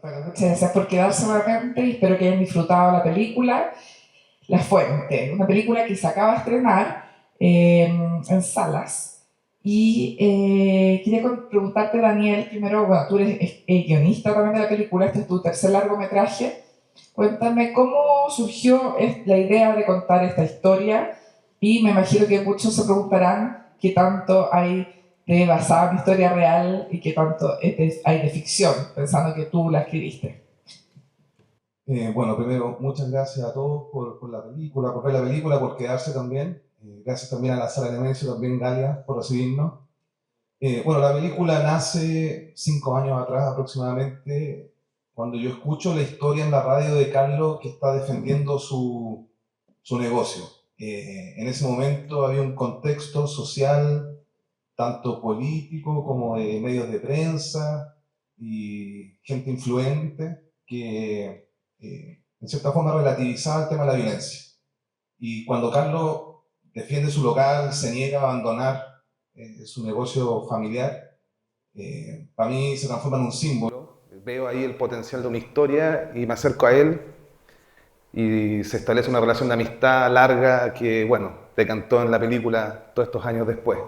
Bueno, muchas gracias por quedarse nuevamente y espero que hayan disfrutado la película La Fuente, una película que se acaba de estrenar en salas. Y quería preguntarte, Daniel, primero, bueno, tú eres guionista también de la película, este es tu tercer largometraje. Cuéntame cómo surgió la idea de contar esta historia y me imagino que muchos se preguntarán qué tanto hay de basada en historia real y qué tanto hay de ficción, pensando que tú la escribiste. Bueno, primero, muchas gracias a todos por la película, por ver la película, por quedarse también. Gracias también a la Sala de Nemesio, también Galia, por recibirnos. Bueno, la película nace 5 años atrás aproximadamente, cuando yo escucho la historia en la radio de Carlos que está defendiendo su negocio. En ese momento había un contexto social, tanto político como de medios de prensa y gente influente que en cierta forma relativizaba el tema de la violencia. Y cuando Carlos defiende su local, se niega a abandonar su negocio familiar, para mí se transforma en un símbolo. Veo ahí el potencial de una historia y me acerco a él y se establece una relación de amistad larga que, bueno, decantó en la película todos estos años después.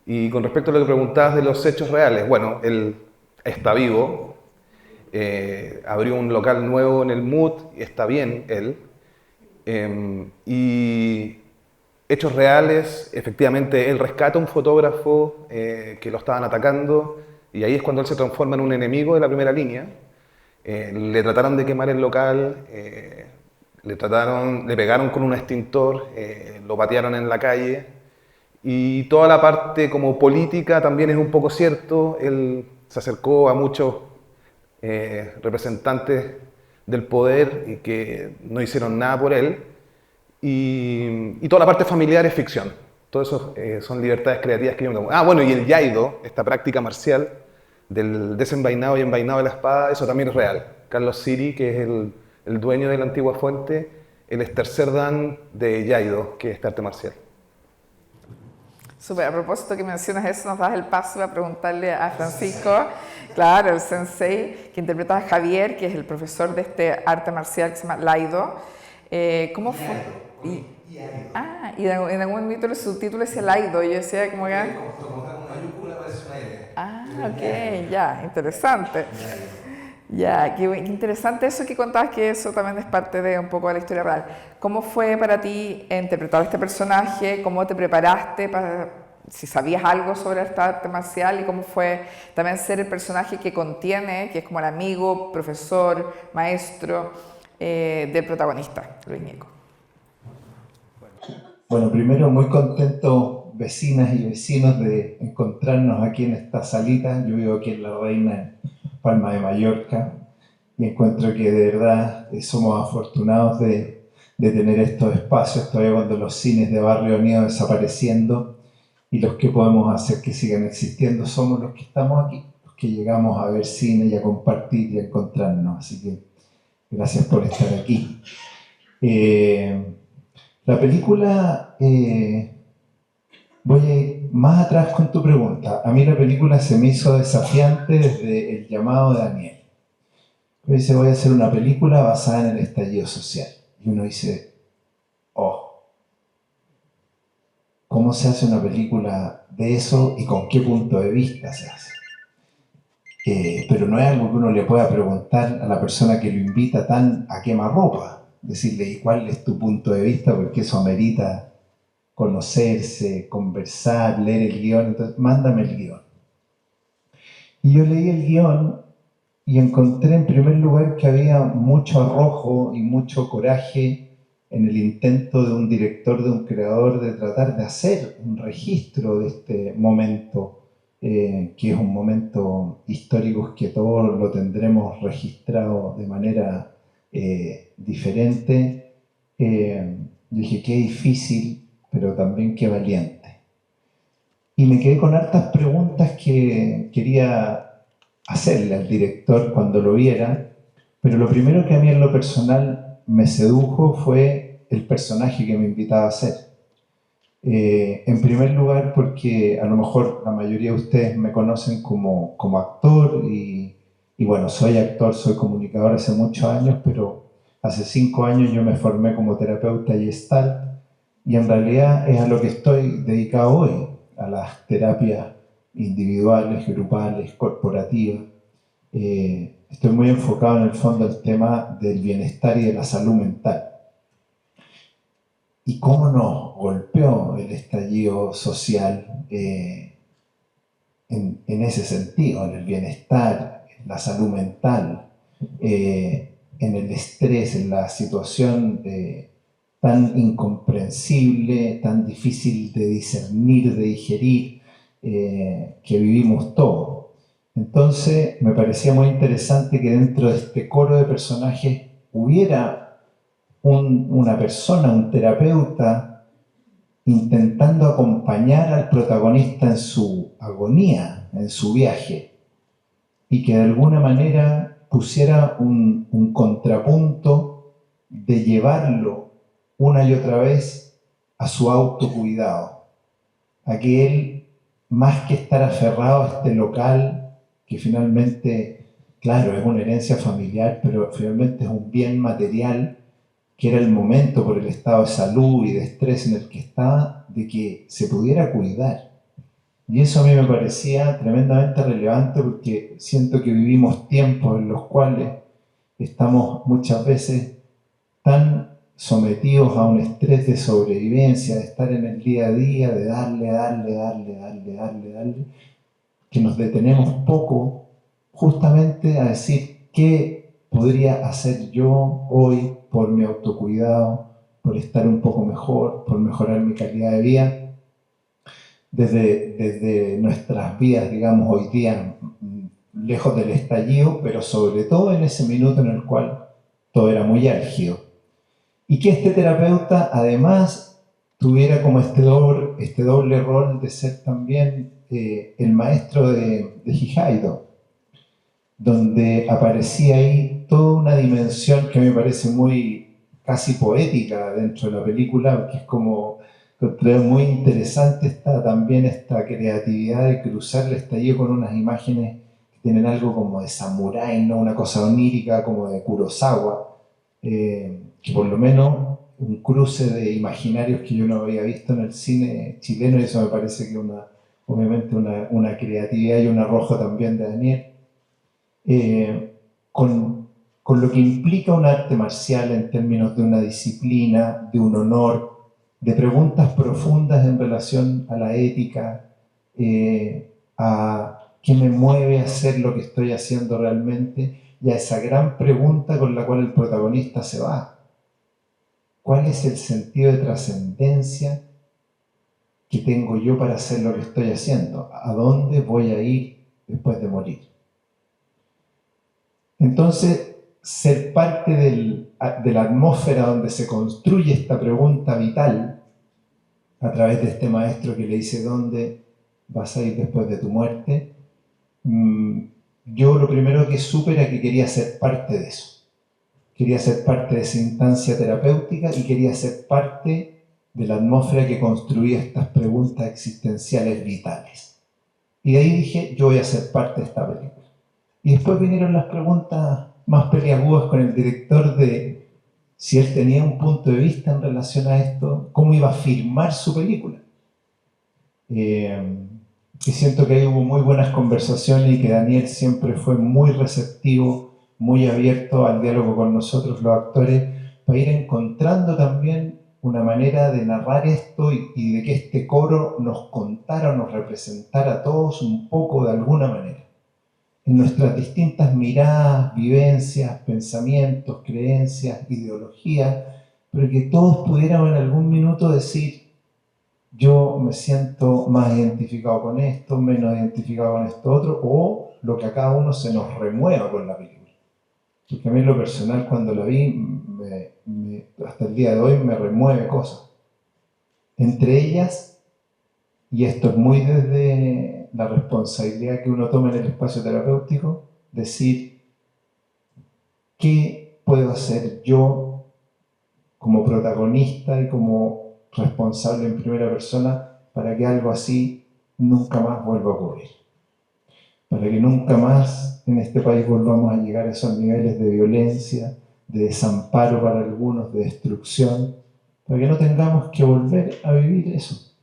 Y con respecto a lo que preguntabas de los hechos reales, bueno, él está vivo, abrió un local nuevo en el MUT, y está bien él. Y hechos reales, efectivamente, él rescata a un fotógrafo que lo estaban atacando y ahí es cuando él se transforma en un enemigo de la primera línea. Le trataron de quemar el local, le pegaron con un extintor, lo patearon en la calle y toda la parte como política también es un poco cierto. Él se acercó a muchos representantes del poder y que no hicieron nada por él. Y toda la parte familiar es ficción. Todo eso son libertades creativas que yo me tomo. Ah, bueno, y el yaido, esta práctica marcial del desenvainado y envainado de la espada, eso también es real. Carlos Siri, que es el dueño de la antigua fuente, él es tercer dan de yaido, que es este arte marcial. Súper, a propósito que mencionas eso, nos das el paso a preguntarle a Francisco, claro, el sensei, que interpreta a Javier, que es el profesor de este arte marcial que se llama Laido. ¿Cómo fue? En algún momento el subtítulo decía Laido, y yo decía como que... ok, ya, interesante. Ya, qué interesante eso que contabas, que eso también es parte de un poco de la historia real. ¿Cómo fue para ti interpretar este personaje? ¿Cómo te preparaste para, si sabías algo sobre esta arte marcial? ¿Y cómo fue también ser el personaje que contiene, que es como el amigo, profesor, maestro del protagonista, Luis Ñeco? Bueno, primero muy contento, vecinas y vecinos, de encontrarnos aquí en esta salita. Yo vivo aquí en La Reina, en Palma de Mallorca, y encuentro que de verdad somos afortunados de tener estos espacios todavía cuando los cines de barrio han ido desapareciendo, y los que podemos hacer que sigan existiendo somos los que estamos aquí, los que llegamos a ver cine y a compartir y a encontrarnos. Así que gracias por estar aquí. La película, voy a ir más atrás con tu pregunta. A mí la película se me hizo desafiante desde el llamado de Daniel. Dice, voy a hacer una película basada en el estallido social. Y uno dice, oh, ¿cómo se hace una película de eso y con qué punto de vista se hace? Pero no es algo que uno le pueda preguntar a la persona que lo invita tan a quemarropa. Decirle, ¿y cuál es tu punto de vista? Porque eso amerita conocerse, conversar, leer el guión. Entonces, mándame el guión. Y yo leí el guión y encontré en primer lugar que había mucho arrojo y mucho coraje en el intento de un director, de un creador, de tratar de hacer un registro de este momento, que es un momento histórico que todos lo tendremos registrado de manera diferente. Dije, qué difícil, pero también qué valiente. Y me quedé con hartas preguntas que quería hacerle al director cuando lo viera, pero lo primero que a mí en lo personal me sedujo fue el personaje que me invitaba a hacer. En primer lugar porque a lo mejor la mayoría de ustedes me conocen como actor y Y bueno, soy actor, soy comunicador hace muchos años, pero hace 5 años yo me formé como terapeuta Gestalt y en realidad es a lo que estoy dedicado hoy, a las terapias individuales, grupales, corporativas. Estoy muy enfocado en el fondo al tema del bienestar y de la salud mental. ¿Y cómo nos golpeó el estallido social en ese sentido, en el bienestar, en la salud mental, en el estrés, en la situación tan incomprensible, tan difícil de discernir, de digerir, que vivimos todos? Entonces me parecía muy interesante que dentro de este coro de personajes hubiera una persona, un terapeuta, intentando acompañar al protagonista en su agonía, en su viaje, y que de alguna manera pusiera un contrapunto de llevarlo una y otra vez a su autocuidado, a que él, más que estar aferrado a este local, que finalmente, claro, es una herencia familiar, pero finalmente es un bien material, que era el momento por el estado de salud y de estrés en el que estaba, de que se pudiera cuidar. Y eso a mí me parecía tremendamente relevante porque siento que vivimos tiempos en los cuales estamos muchas veces tan sometidos a un estrés de sobrevivencia, de estar en el día a día, de darle, que nos detenemos poco justamente a decir qué podría hacer yo hoy por mi autocuidado, por estar un poco mejor, por mejorar mi calidad de vida, desde nuestras vidas, digamos, hoy día, lejos del estallido, pero sobre todo en ese minuto en el cual todo era muy álgido. Y que este terapeuta además tuviera como este doble rol de ser también el maestro de Hikaido, donde aparecía ahí toda una dimensión que me parece muy casi poética dentro de la película, que es como, creo muy interesante también esta creatividad de cruzar el estallido con unas imágenes que tienen algo como de samurái, ¿no? Una cosa onírica como de Kurosawa, que por lo menos un cruce de imaginarios que yo no había visto en el cine chileno, y eso me parece que obviamente una creatividad y un arrojo también de Daniel. Con lo que implica un arte marcial en términos de una disciplina, de un honor, de preguntas profundas en relación a la ética, a qué me mueve a hacer lo que estoy haciendo realmente, y a esa gran pregunta con la cual el protagonista se va. ¿Cuál es el sentido de trascendencia que tengo yo para hacer lo que estoy haciendo? ¿A dónde voy a ir después de morir? Entonces, ser parte de la atmósfera donde se construye esta pregunta vital, a través de este maestro que le dice ¿dónde vas a ir después de tu muerte? Yo lo primero que supe era que quería ser parte de eso. Quería ser parte de esa instancia terapéutica y quería ser parte de la atmósfera que construía estas preguntas existenciales vitales. Y de ahí dije, yo voy a ser parte de esta película. Y después vinieron las preguntas más peliagudas con el director de si él tenía un punto de vista en relación a esto, cómo iba a filmar su película. Y siento que ahí hubo muy buenas conversaciones y que Daniel siempre fue muy receptivo, muy abierto al diálogo con nosotros, los actores, para ir encontrando también una manera de narrar esto y de que este coro nos contara, nos representara a todos un poco de alguna manera, en nuestras distintas miradas, vivencias, pensamientos, creencias, ideologías, pero que todos pudiéramos en algún minuto decir, yo me siento más identificado con esto, menos identificado con esto otro, o lo que a cada uno se nos remueva con la película. Porque a mí en lo personal, cuando la vi, hasta el día de hoy me remueve cosas. Entre ellas, y esto es muy desde la responsabilidad que uno toma en el espacio terapéutico, decir, ¿qué puedo hacer yo como protagonista y como responsable en primera persona para que algo así nunca más vuelva a ocurrir? para que nunca más en este país volvamos a llegar a esos niveles de violencia, de desamparo para algunos, de destrucción, para que no tengamos que volver a vivir eso.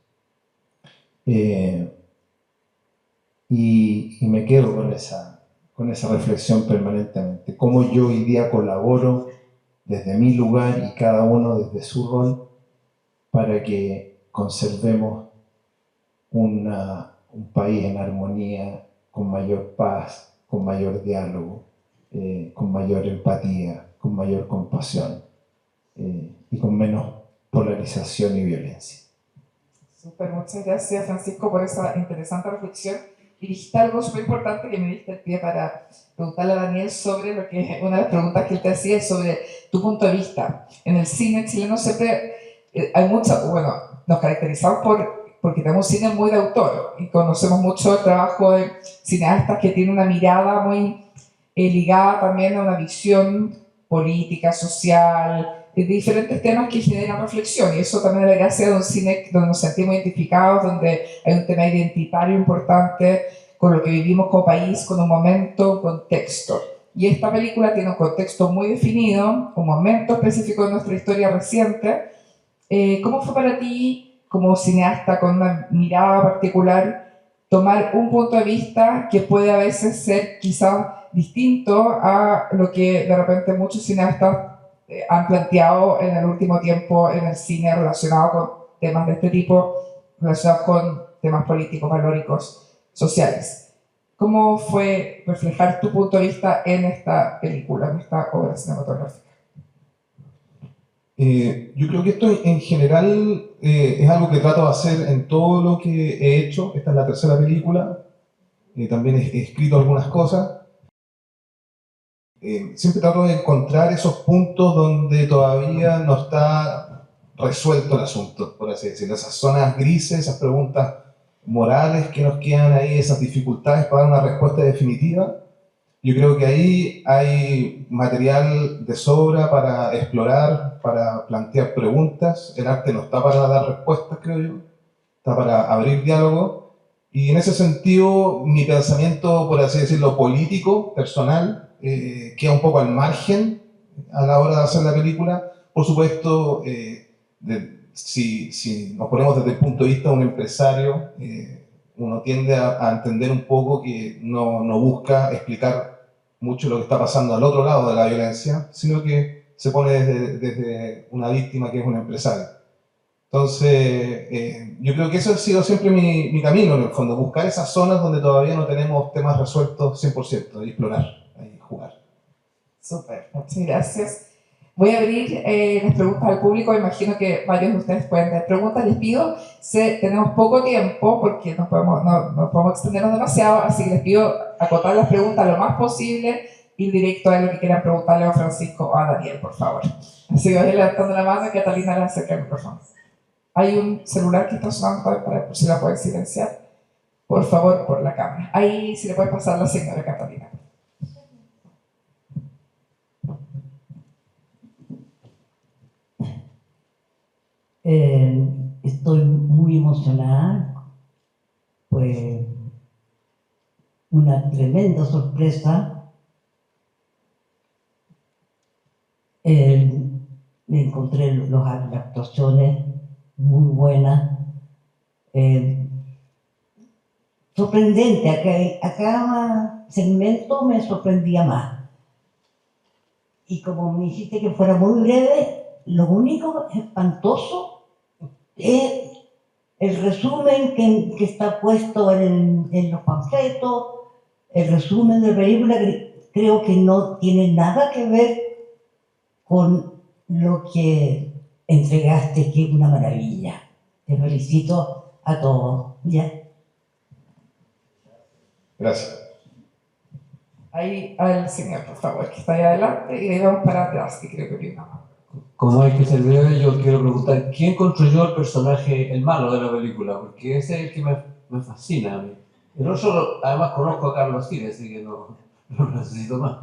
Y me quedo con esa reflexión permanentemente. Cómo yo hoy día colaboro desde mi lugar y cada uno desde su rol para que conservemos un país en armonía, con mayor paz, con mayor diálogo, con mayor empatía, con mayor compasión y con menos polarización y violencia. Súper, muchas gracias Francisco por esa interesante reflexión. Y dijiste algo súper importante que me diste el pie para preguntarle a Daniel sobre lo que una de las preguntas que él te hacía es sobre tu punto de vista. En el cine chileno siempre hay mucho, bueno, nos caracterizamos porque tenemos un cine muy de autor y conocemos mucho el trabajo de cineastas que tienen una mirada muy ligada también a una visión política, social, de diferentes temas que generan reflexión, y eso también es la gracia de un cine donde nos sentimos identificados, donde hay un tema identitario importante con lo que vivimos como país, con un momento, un contexto. Y esta película tiene un contexto muy definido, un momento específico de nuestra historia reciente. ¿Cómo fue para ti, como cineasta con una mirada particular, tomar un punto de vista que puede a veces ser quizá distinto a lo que de repente muchos cineastas han planteado en el último tiempo en el cine relacionado con temas de este tipo, relacionados con temas políticos, valóricos, sociales? ¿Cómo fue reflejar tu punto de vista en esta película, en esta obra cinematográfica? Yo creo que esto en general es algo que trato de hacer en todo lo que he hecho. Esta es la tercera película. También he escrito algunas cosas. Siempre trato de encontrar esos puntos donde todavía no está resuelto el asunto, por así decirlo. Esas zonas grises, esas preguntas morales que nos quedan ahí, esas dificultades para dar una respuesta definitiva. Yo creo que ahí hay material de sobra para explorar, para plantear preguntas. El arte no está para dar respuestas, creo yo. Está para abrir diálogo. Y en ese sentido, mi pensamiento, por así decirlo, político, personal, queda un poco al margen a la hora de hacer la película. Por supuesto, si nos ponemos desde el punto de vista de un empresario, uno tiende a entender un poco que no busca explicar mucho lo que está pasando al otro lado de la violencia, sino que se pone desde una víctima que es un empresario. Entonces, yo creo que eso ha sido siempre mi camino, en el fondo, buscar esas zonas donde todavía no tenemos temas resueltos 100% y explorar, y jugar. Súper, muchas gracias. Voy a abrir las preguntas al público. Imagino que varios de ustedes pueden tener preguntas. Les pido, tenemos poco tiempo porque no podemos extendernos demasiado, así que les pido acotar las preguntas lo más posible, ir directo a lo que quieran preguntarle a Francisco o a Daniel, por favor. Así que voy levantando la mano y Catalina le acerca el micrófono. Hay un celular que está sonando para si la pueden silenciar, por favor, por la cámara. Ahí, si le puede pasar a la señora Catalina. Estoy muy emocionada, fue una tremenda sorpresa. Encontré las actuaciones muy buenas, sorprendente. A cada segmento me sorprendía más. Y como me dijiste que fuera muy breve, lo único espantoso es el resumen que está puesto en los panfletos, el resumen de la película, que creo que no tiene nada que ver con lo que entregaste, que es una maravilla. Te felicito a todos. ¿Ya? Gracias. Ahí al señor, por favor, que está ahí adelante, y de ahí vamos para atrás, que creo que viene una mano. Como hay que ser breve, yo quiero preguntar, ¿quién construyó el personaje, el malo de la película? Porque ese es el que me fascina a mí. El otro, además conozco a Carlos Cire, así que no necesito más.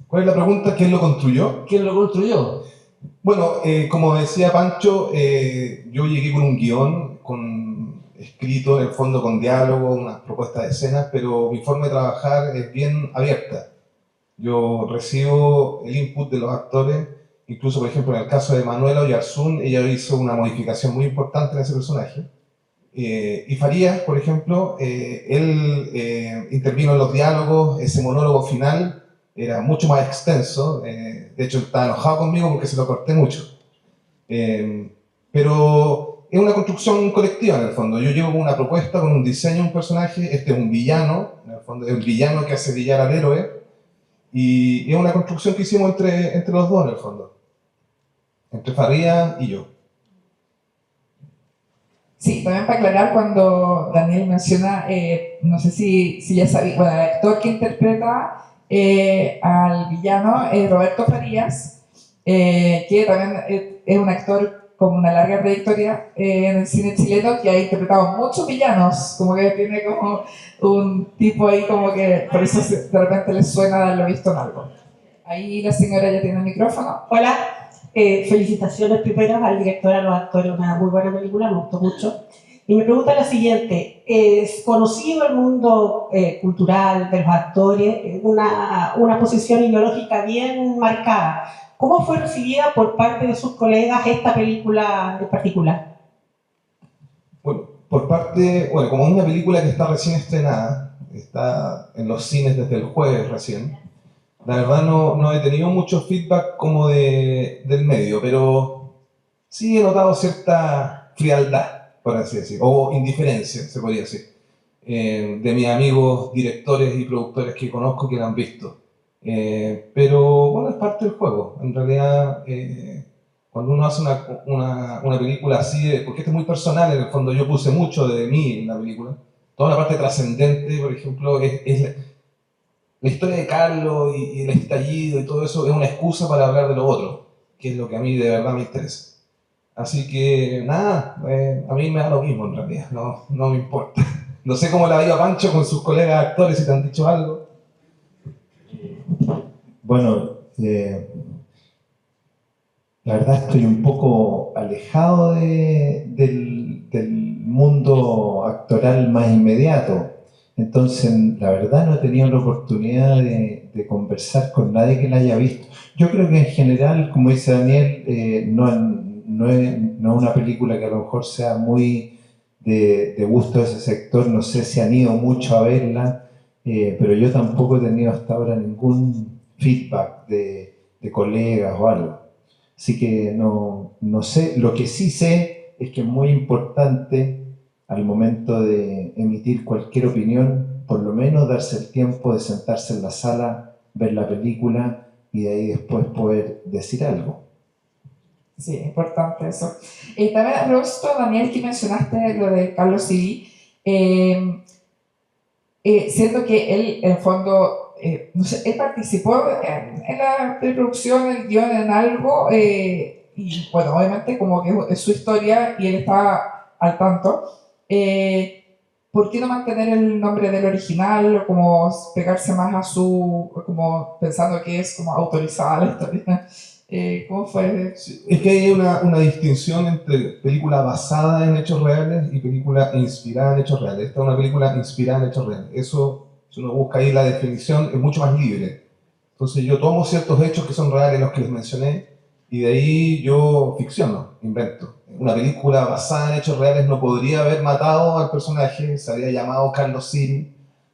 ¿Cuál es la pregunta? ¿Quién lo construyó? ¿Quién lo construyó? Bueno, como decía Pancho, yo llegué con un guión, con escrito en el fondo con diálogo, unas propuestas de escenas, pero mi forma de trabajar es bien abierta. Yo recibo el input de los actores, incluso por ejemplo en el caso de Manuela Oyarzún, ella hizo una modificación muy importante en ese personaje. Y Farías, por ejemplo, él intervino en los diálogos, ese monólogo final era mucho más extenso, de hecho estaba enojado conmigo porque se lo corté mucho. Pero es una construcción colectiva en el fondo. Yo llevo una propuesta con un diseño de un personaje, este es un villano, en el fondo es el villano que hace brillar al héroe, y es una construcción que hicimos entre los dos en el fondo, entre Farías y yo. Sí, también para aclarar, cuando Daniel menciona, no sé si ya sabía, bueno, el actor que interpreta al villano es Roberto Farías, que también es un actor con una larga trayectoria en el cine chileno, que ha interpretado muchos villanos, como que tiene como un tipo ahí como que por eso de repente le suena haberlo visto en algo. Ahí la señora ya tiene el micrófono. Hola, felicitaciones primero al director, a los actores, una muy buena película, me gustó mucho. Y mi pregunta es la siguiente, es conocido el mundo cultural de los actores, una posición ideológica bien marcada. ¿Cómo fue recibida por parte de sus colegas esta película en particular? Bueno, como es una película que está recién estrenada, está en los cines desde el jueves recién, la verdad no he tenido mucho feedback como del medio, pero sí he notado cierta frialdad, por así decirlo, o indiferencia, se podría decir, de mis amigos directores y productores que conozco que la han visto. Pero bueno, es parte del juego. En realidad, cuando uno hace una película así, porque esto es muy personal, en el fondo yo puse mucho de mí en la película, toda la parte trascendente, por ejemplo, es la historia de Carlos y el estallido y todo eso es una excusa para hablar de lo otro, que es lo que a mí de verdad me interesa. Así que nada, a mí me da lo mismo en realidad, no me importa. No sé cómo la ha ido a Pancho con sus colegas actores, si te han dicho algo. Bueno, la verdad estoy un poco alejado del mundo actoral más inmediato. Entonces, la verdad no he tenido la oportunidad de conversar con nadie que la haya visto. Yo creo que en general, como dice Daniel, no es una película que a lo mejor sea muy de gusto de ese sector. No sé si han ido mucho a verla, pero yo tampoco he tenido hasta ahora ningún feedback de colegas o algo. Así que no sé. Lo que sí sé es que es muy importante al momento de emitir cualquier opinión, por lo menos darse el tiempo de sentarse en la sala, ver la película y de ahí después poder decir algo. Sí, importante eso. También a propósito, Daniel, que mencionaste lo de Carlos Civil, siento que él, en el fondo, no sé, él participó en la preproducción, en el guión, en algo, y bueno, obviamente como que es su historia y él estaba al tanto. ¿Por qué no mantener el nombre del original o como pegarse más a su, como pensando que es como autorizada la historia? ¿Cómo fue? Sí, es que hay una distinción entre película basada en hechos reales y película inspirada en hechos reales. Esta es una película inspirada en hechos reales. Eso, si uno busca ahí la definición, es mucho más libre. Entonces yo tomo ciertos hechos que son reales, los que les mencioné, y de ahí yo ficciono, invento. Una película basada en hechos reales no podría haber matado al personaje, se habría llamado Carlos Civil.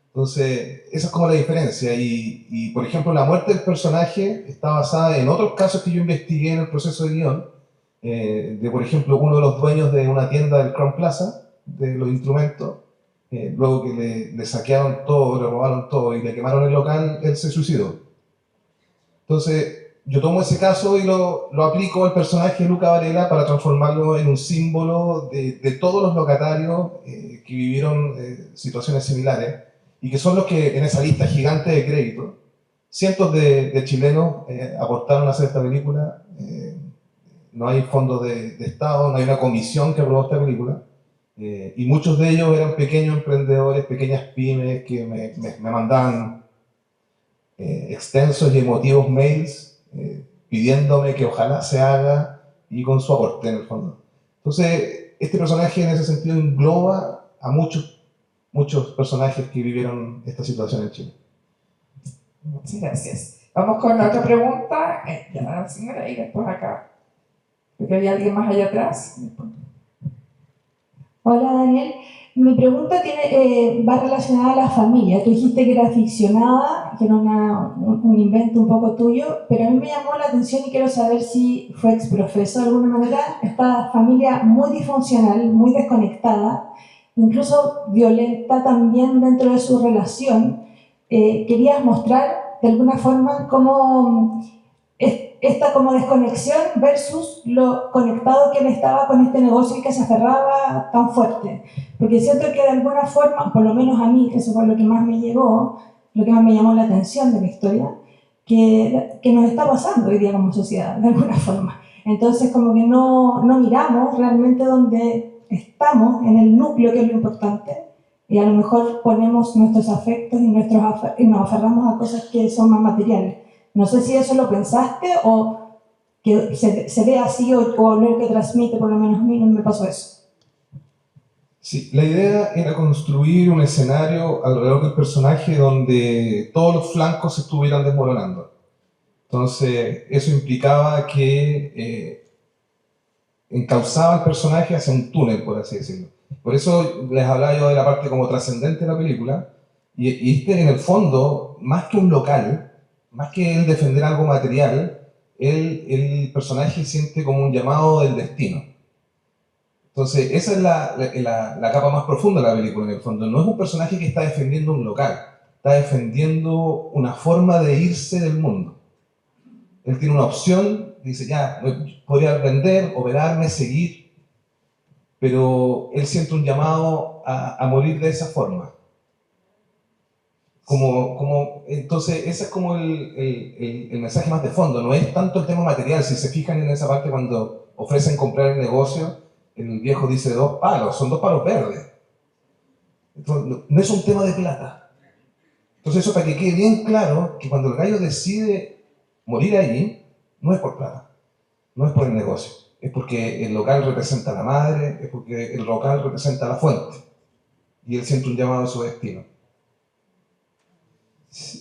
Entonces, esa es como la diferencia. Y, por ejemplo, la muerte del personaje está basada en otros casos que yo investigué en el proceso de guión. Por ejemplo, uno de los dueños de una tienda del Crown Plaza, de los instrumentos, luego que le saquearon todo, le robaron todo y le quemaron el local, él se suicidó. Entonces, yo tomo ese caso y lo aplico al personaje de Luca Varela para transformarlo en un símbolo de todos los locatarios que vivieron situaciones similares y que son los que en esa lista gigante de crédito, cientos de chilenos aportaron a hacer esta película. No hay fondos de Estado, no hay una comisión que aprobó esta película. Y muchos de ellos eran pequeños emprendedores, pequeñas pymes que me mandaban extensos y emotivos mails pidiéndome que ojalá se haga y con su aporte en el fondo. Entonces, este personaje en ese sentido engloba a muchos personajes que vivieron esta situación en Chile. Muchas gracias. Vamos con la otra pregunta. Ya la señora y después acá. Creo que había alguien más allá atrás. Hola Daniel, mi pregunta va relacionada a la familia. Tú dijiste que era ficcionada, que era un invento un poco tuyo, pero a mí me llamó la atención y quiero saber si fue exprofeso de alguna manera. Esta familia muy disfuncional, muy desconectada, incluso violenta también dentro de su relación. Querías mostrar de alguna forma cómo esta como desconexión versus lo conectado que él estaba con este negocio y que se aferraba tan fuerte. Porque siento que de alguna forma, por lo menos a mí, que eso fue lo que más me llegó, lo que más me llamó la atención de la historia, que nos está pasando hoy día como sociedad, de alguna forma. Entonces como que no miramos realmente dónde estamos, en el núcleo, que es lo importante, y a lo mejor ponemos nuestros afectos y nos aferramos a cosas que son más materiales. No sé si eso lo pensaste o que se ve así o lo que transmite, por lo menos a mí no me pasó eso. Sí, la idea era construir un escenario alrededor del personaje donde todos los flancos se estuvieran desmoronando. Entonces, eso implicaba que encauzaba al personaje hacia un túnel, por así decirlo. Por eso les hablaba yo de la parte como trascendente de la película, y en el fondo, más que un local, más que él defender algo material, el personaje siente como un llamado del destino. Entonces, esa es la capa más profunda de la película, en el fondo. No es un personaje que está defendiendo un local, está defendiendo una forma de irse del mundo. Él tiene una opción, dice, ya, podría vender, operarme, seguir, pero él siente un llamado a morir de esa forma. Entonces, ese es como el mensaje más de fondo, no es tanto el tema material. Si se fijan en esa parte cuando ofrecen comprar el negocio, el viejo dice 2 palos, son 2 palos verdes. Entonces, no es un tema de plata. Entonces eso para que quede bien claro, que cuando el gallo decide morir allí, no es por plata, no es por el negocio, es porque el local representa a la madre, es porque el local representa a la fuente, y él siente un llamado a su destino.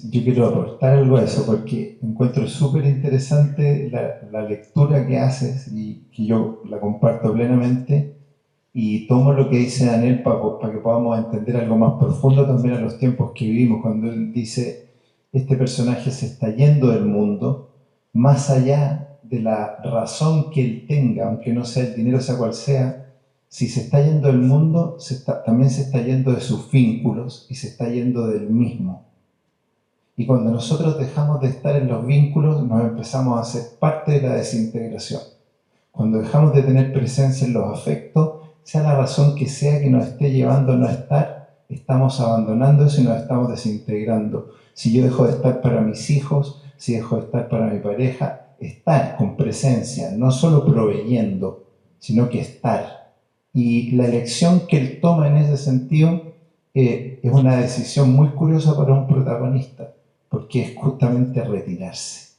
Yo quiero aportar algo a eso porque encuentro súper interesante la lectura que haces y que yo la comparto plenamente y tomo lo que dice Daniel para que podamos entender algo más profundo también a los tiempos que vivimos, cuando él dice este personaje se está yendo del mundo más allá de la razón que él tenga, aunque no sea el dinero, sea cual sea. Si se está yendo del mundo, también se está yendo de sus vínculos y se está yendo del mismo. Y cuando nosotros dejamos de estar en los vínculos, nos empezamos a hacer parte de la desintegración. Cuando dejamos de tener presencia en los afectos, sea la razón que sea que nos esté llevando a no estar, estamos abandonando eso y nos estamos desintegrando. Si yo dejo de estar para mis hijos, si dejo de estar para mi pareja, estar con presencia, no solo proveyendo, sino que estar. Y la elección que él toma en ese sentido es una decisión muy curiosa para un protagonista, porque es justamente retirarse.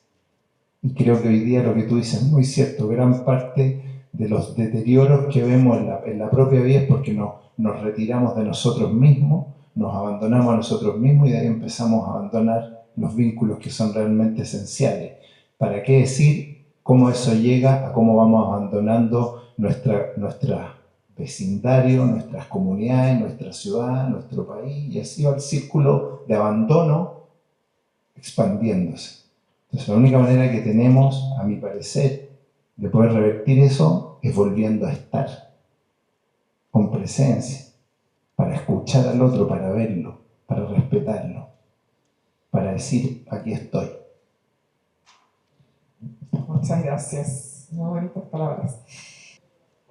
Y creo que hoy día lo que tú dices es muy cierto, gran parte de los deterioros que vemos en la propia vida es porque nos retiramos de nosotros mismos, nos abandonamos a nosotros mismos y de ahí empezamos a abandonar los vínculos que son realmente esenciales. ¿Para qué decir cómo eso llega a cómo vamos abandonando nuestra vecindario, nuestras comunidades, nuestra ciudad, nuestro país? Y así va el círculo de abandono expandiéndose. Entonces la única manera que tenemos, a mi parecer, de poder revertir eso es volviendo a estar con presencia, para escuchar al otro, para verlo, para respetarlo, para decir, aquí estoy. Muchas gracias. Muy bonitas palabras.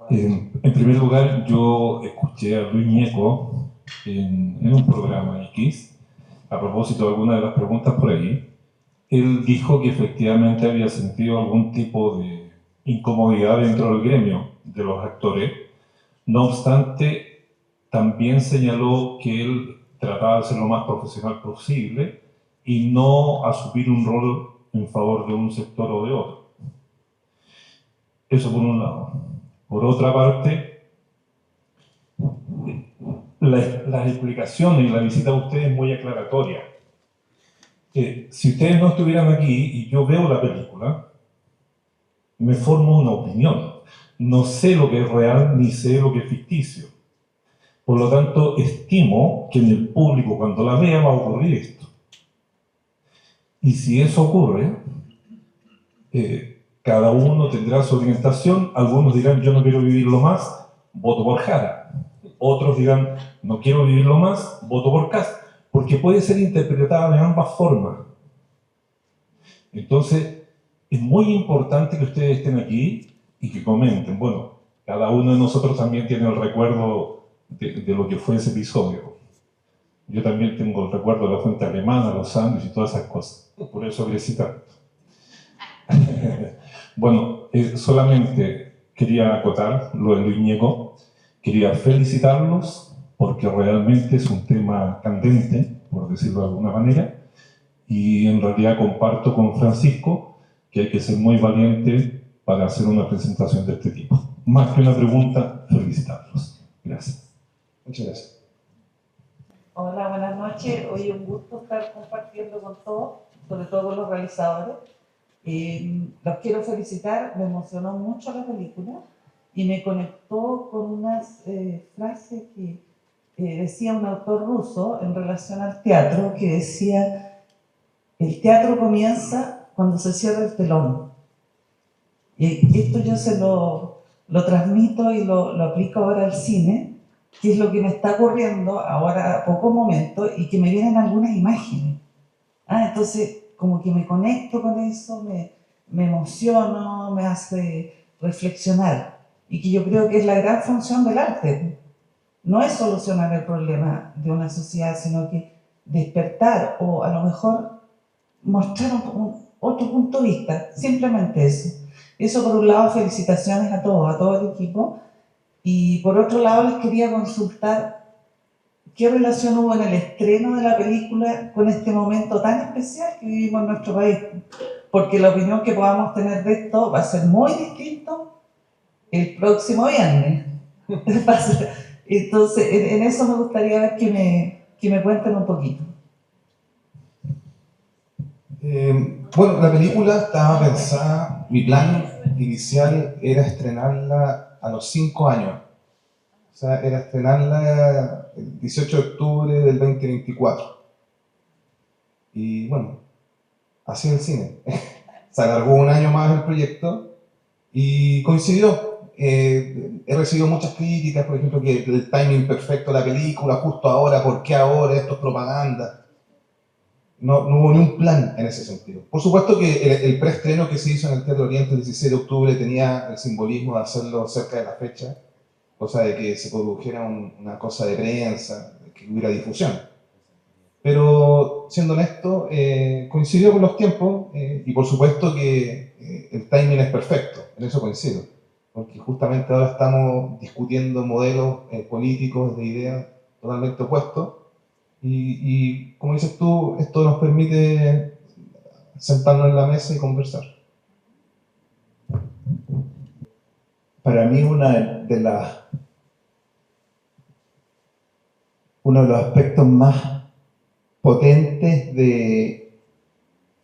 En primer lugar, yo escuché a Luis Ñeco en un programa X, a propósito de alguna de las preguntas por ahí. Él dijo que efectivamente había sentido algún tipo de incomodidad dentro del gremio de los actores. No obstante, también señaló que él trataba de ser lo más profesional posible y no asumir un rol en favor de un sector o de otro. Eso por un lado. Por otra parte, las explicaciones y la visita de ustedes es muy aclaratoria. Si ustedes no estuvieran aquí y yo veo la película, me formo una opinión. No sé lo que es real ni sé lo que es ficticio. Por lo tanto, estimo que en el público, cuando la vea, va a ocurrir esto. Y si eso ocurre, cada uno tendrá su orientación. Algunos dirán, yo no quiero vivirlo más, voto por Jara. Otros dirán, no quiero vivirlo más, voto por Kast. Porque puede ser interpretada de ambas formas. Entonces, es muy importante que ustedes estén aquí y que comenten. Bueno, cada uno de nosotros también tiene el recuerdo de lo que fue ese episodio. Yo también tengo el recuerdo de la fuente alemana, los sándwiches y todas esas cosas. Por eso crecí tanto. Bueno, solamente quería acotar lo de Luis Ñeco. Quería felicitarlos porque realmente es un tema candente, por decirlo de alguna manera. Y en realidad comparto con Francisco que hay que ser muy valiente para hacer una presentación de este tipo. Más que una pregunta, felicitarlos. Gracias. Muchas gracias. Hola, buenas noches. Hoy un gusto estar compartiendo con todos, sobre todo con los realizadores. Los quiero felicitar, me emocionó mucho la película y me conectó con unas frases que decía un autor ruso en relación al teatro, que decía: el teatro comienza cuando se cierra el telón. Y esto yo se lo transmito y lo aplico ahora al cine, que es lo que me está ocurriendo ahora a poco momento y que me vienen algunas imágenes. Entonces, como que me conecto con eso, me emociono, me hace reflexionar. Y que yo creo que es la gran función del arte. No es solucionar el problema de una sociedad, sino que despertar o a lo mejor mostrar otro punto de vista. Simplemente eso. Eso por un lado, felicitaciones a todos, a todo el equipo. Y por otro lado, les quería consultar qué relación hubo en el estreno de la película con este momento tan especial que vivimos en nuestro país. Porque la opinión que podamos tener de esto va a ser muy distinto el próximo viernes. Entonces, en eso me gustaría ver que me cuenten un poquito. Bueno, la película estaba pensada, mi plan inicial era estrenarla a los 5 años. O sea, era estrenarla el 18 de octubre del 2024. Y bueno, así es el cine. Se alargó un año más el proyecto y coincidió. He recibido muchas críticas, por ejemplo, que el timing perfecto de la película, justo ahora, ¿por qué ahora? Esto es propaganda. No hubo ni un plan en ese sentido. Por supuesto que el preestreno que se hizo en el Teatro Oriente el 16 de octubre tenía el simbolismo de hacerlo cerca de la fecha, cosa de que se produjera una cosa de prensa, que hubiera difusión. Pero, siendo honesto, coincidió con los tiempos y por supuesto que el timing es perfecto, en eso coincido. Porque justamente ahora estamos discutiendo modelos políticos de ideas totalmente opuestos. Y como dices tú, esto nos permite sentarnos en la mesa y conversar. Para mí uno de los aspectos más potentes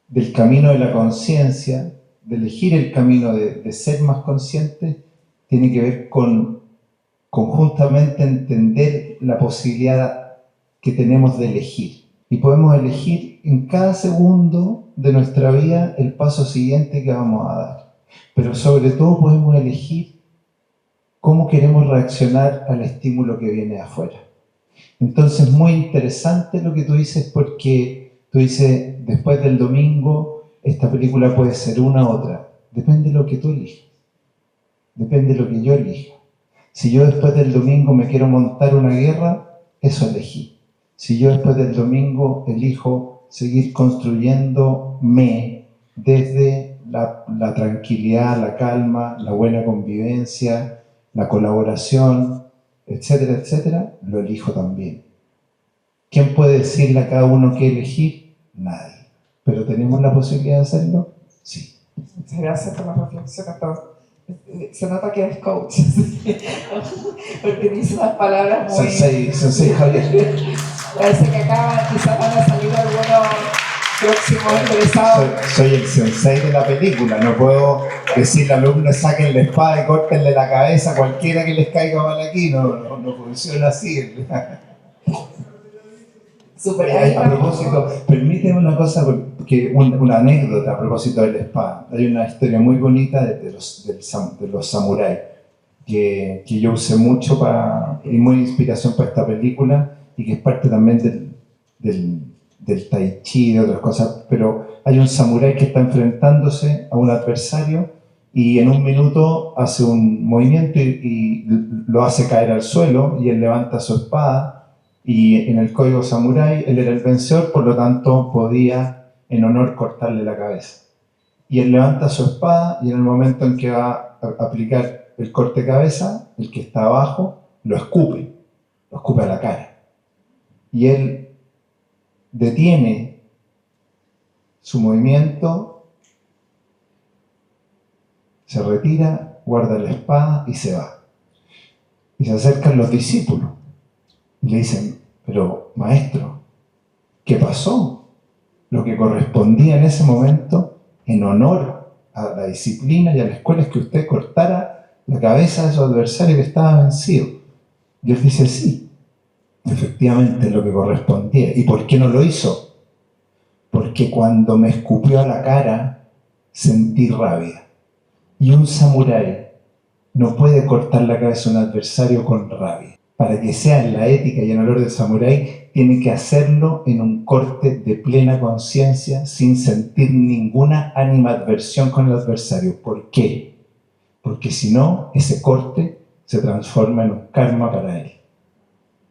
del camino de la conciencia, de elegir el camino de ser más consciente, tiene que ver con justamente entender la posibilidad que tenemos de elegir. Y podemos elegir en cada segundo de nuestra vida el paso siguiente que vamos a dar. Pero sobre todo podemos elegir cómo queremos reaccionar al estímulo que viene de afuera. Entonces, muy interesante lo que tú dices, porque tú dices, después del domingo, esta película puede ser una u otra. Depende de lo que tú elijas. Depende de lo que yo elija. Si yo después del domingo me quiero montar una guerra, eso elegí. Si yo después del domingo elijo seguir construyéndome desde la tranquilidad, la calma, la buena convivencia, la colaboración, etcétera, etcétera, lo elijo también. ¿Quién puede decirle a cada uno qué elegir? Nadie. ¿Pero tenemos la posibilidad de hacerlo? Sí. Muchas gracias por la reflexión a todos. Se nota que eres coach, porque dice unas palabras muy... Sensei Javier. Parece que acá quizás van a salir algunos próximos interesados. Soy el sensei de la película, no puedo decirle al alumno saquen la espada y córtenle la cabeza a cualquiera que les caiga mal aquí, no funciona así. Super, A propósito, permíteme una cosa, una anécdota a propósito de la espada. Hay una historia muy bonita de los samuráis que yo usé mucho y muy inspiración para esta película y que es parte también del tai chi, de otras cosas. Pero hay un samurái que está enfrentándose a un adversario y en un minuto hace un movimiento y lo hace caer al suelo y él levanta su espada. Y en el código samurái él era el vencedor, por lo tanto podía en honor cortarle la cabeza. Y él levanta su espada y en el momento en que va a aplicar el corte de cabeza, el que está abajo lo escupe a la cara. Y él detiene su movimiento, se retira, guarda la espada y se va. Y se acercan los discípulos. Y le dicen, pero maestro, ¿qué pasó? Lo que correspondía en ese momento, en honor a la disciplina y a la escuela, es que usted cortara la cabeza de su adversario que estaba vencido. Y él dice, sí, efectivamente es lo que correspondía. ¿Y por qué no lo hizo? Porque cuando me escupió a la cara, sentí rabia. Y un samurái no puede cortar la cabeza de un adversario con rabia. Para que sea en la ética y en honor del samurái, tiene que hacerlo en un corte de plena conciencia, sin sentir ninguna animadversión con el adversario. ¿Por qué? Porque si no, ese corte se transforma en un karma para él.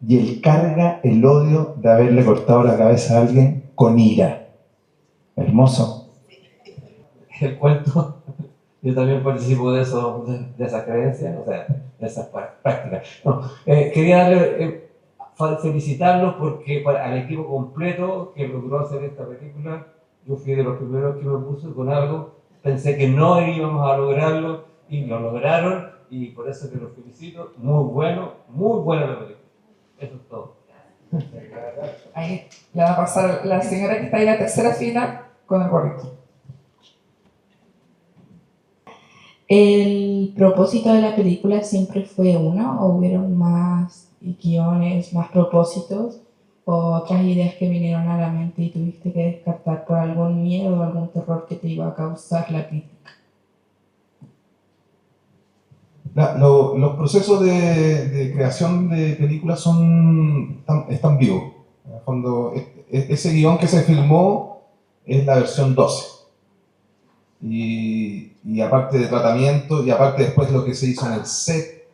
Y él carga el odio de haberle cortado la cabeza a alguien con ira. Hermoso. El cuento, yo también participo de eso, de esa creencia, o sea, de esas prácticas. No, quería darle, felicitarlos porque al equipo completo que logró hacer esta película, yo fui de los primeros que me puse con algo, pensé que no íbamos a lograrlo y lo lograron y por eso que los felicito, muy buena la película. Eso es todo. Ahí le va a pasar la señora que está ahí en la tercera fila con el gorrito. ¿El propósito de la película siempre fue uno o hubieron más guiones, más propósitos o otras ideas que vinieron a la mente y tuviste que descartar por algún miedo o algún terror que te iba a causar la crítica? Los procesos de creación de películas están vivos. En el fondo, ese guión que se filmó es la versión 12. Y aparte de tratamiento, y aparte después lo que se hizo en el set,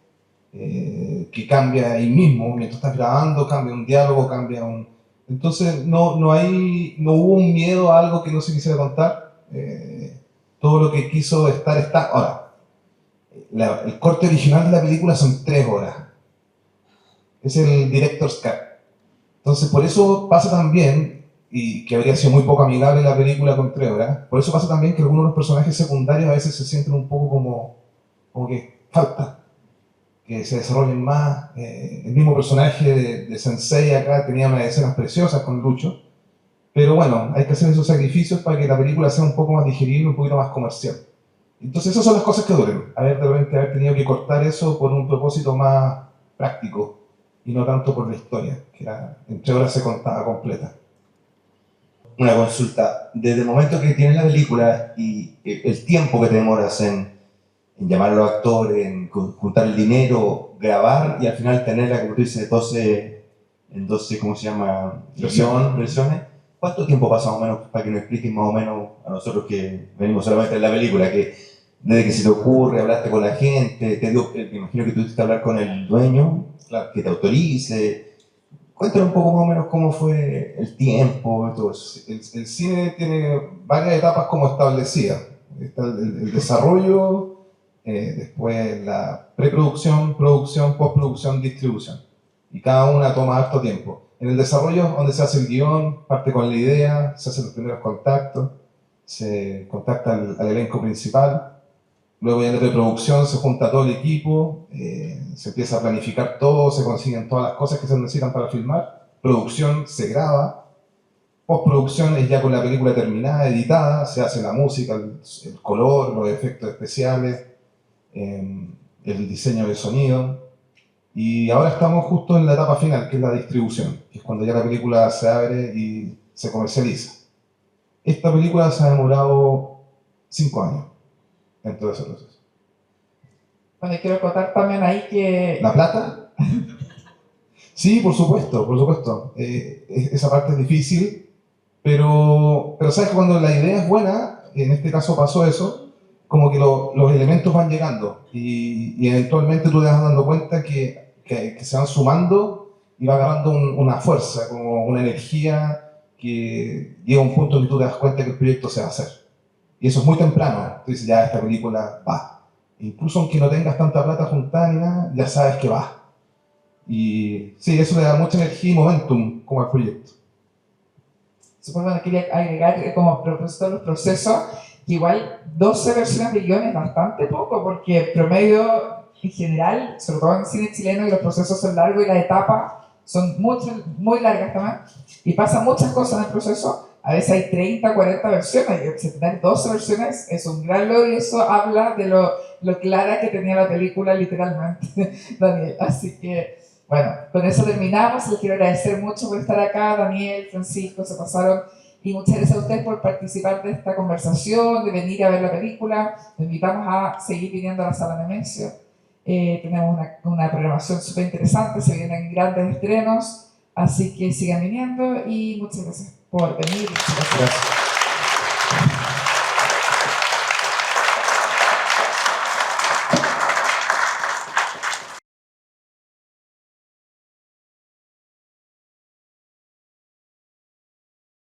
que cambia ahí mismo, mientras estás grabando, cambia un diálogo, cambia un... Entonces no hubo un miedo a algo que no se quisiera contar. Todo lo que quiso estar, está. Ahora, el corte original de la película son 3 horas. Es el director's cut. Entonces por eso pasa también, y que habría sido muy poco amigable la película con 3 horas, por eso pasa también que algunos de los personajes secundarios a veces se sienten un poco como que falta, que se desarrollen más. El mismo personaje de Sensei acá tenía unas escenas preciosas con Lucho, pero bueno, hay que hacer esos sacrificios para que la película sea un poco más digerible, un poquito más comercial. Entonces esas son las cosas que duelen, de repente haber tenido que cortar eso por un propósito más práctico y no tanto por la historia, que era, en 3 horas se contaba completa. Una consulta, desde el momento que tienes la película y el tiempo que te demoras en llamar a los actores, en juntar el dinero, grabar y al final tenerla, como tú dices, 12, ¿cómo se llama? Versiones. ¿Cuánto tiempo pasa más o menos para que nos expliques más o menos a nosotros que venimos solamente en la película? Que desde que se te ocurre, hablaste con la gente, me imagino que tuviste que hablar con el dueño, que te autorice. Cuéntanos un poco más o menos cómo fue el tiempo, todo eso. El cine tiene varias etapas como establecidas. Está el desarrollo, después la preproducción, producción, postproducción, distribución. Y cada una toma harto tiempo. En el desarrollo, donde se hace el guión, parte con la idea, se hacen los primeros contactos, se contacta al elenco principal, luego ya en la preproducción se junta todo el equipo, se empieza a planificar todo, se consiguen todas las cosas que se necesitan para filmar, producción se graba, postproducción es ya con la película terminada, editada, se hace la música, el color, los efectos especiales, el diseño de sonido. Y ahora estamos justo en la etapa final, que es la distribución, que es cuando ya la película se abre y se comercializa. Esta película se ha demorado 5 años en todo ese proceso. Bueno, y quiero contar también ahí que... ¿La plata? Sí, por supuesto, por supuesto. Esa parte es difícil, pero sabes que cuando la idea es buena, en este caso pasó eso, como que los elementos van llegando y eventualmente tú te vas dando cuenta que se van sumando y va agarrando una fuerza, como una energía que llega a un punto en que tú te das cuenta que el proyecto se va a hacer. Y eso es muy temprano. Tú dices, ya, esta película va. Incluso aunque no tengas tanta plata juntada ni nada, ya sabes que va. Y sí, eso le da mucha energía y momentum como al proyecto. Supongo que quería agregar como propósito los procesos, que igual 12 versiones de guión es bastante poco, porque promedio en general, sobre todo en cine chileno, y los procesos son largos y las etapas son muy largas también, y pasan muchas cosas en el proceso. A veces hay 30, 40 versiones, y tener 12 versiones es un gran logro, y eso habla de lo clara que tenía la película literalmente, Daniel. Así que, bueno, con eso terminamos. Les quiero agradecer mucho por estar acá, Daniel, Francisco, se pasaron. Y muchas gracias a ustedes por participar de esta conversación, de venir a ver la película. Los invitamos a seguir viniendo a la Sala Nemesio. Tenemos una programación súper interesante, se vienen grandes estrenos, así que sigan viniendo y muchas gracias por venir. Muchas gracias.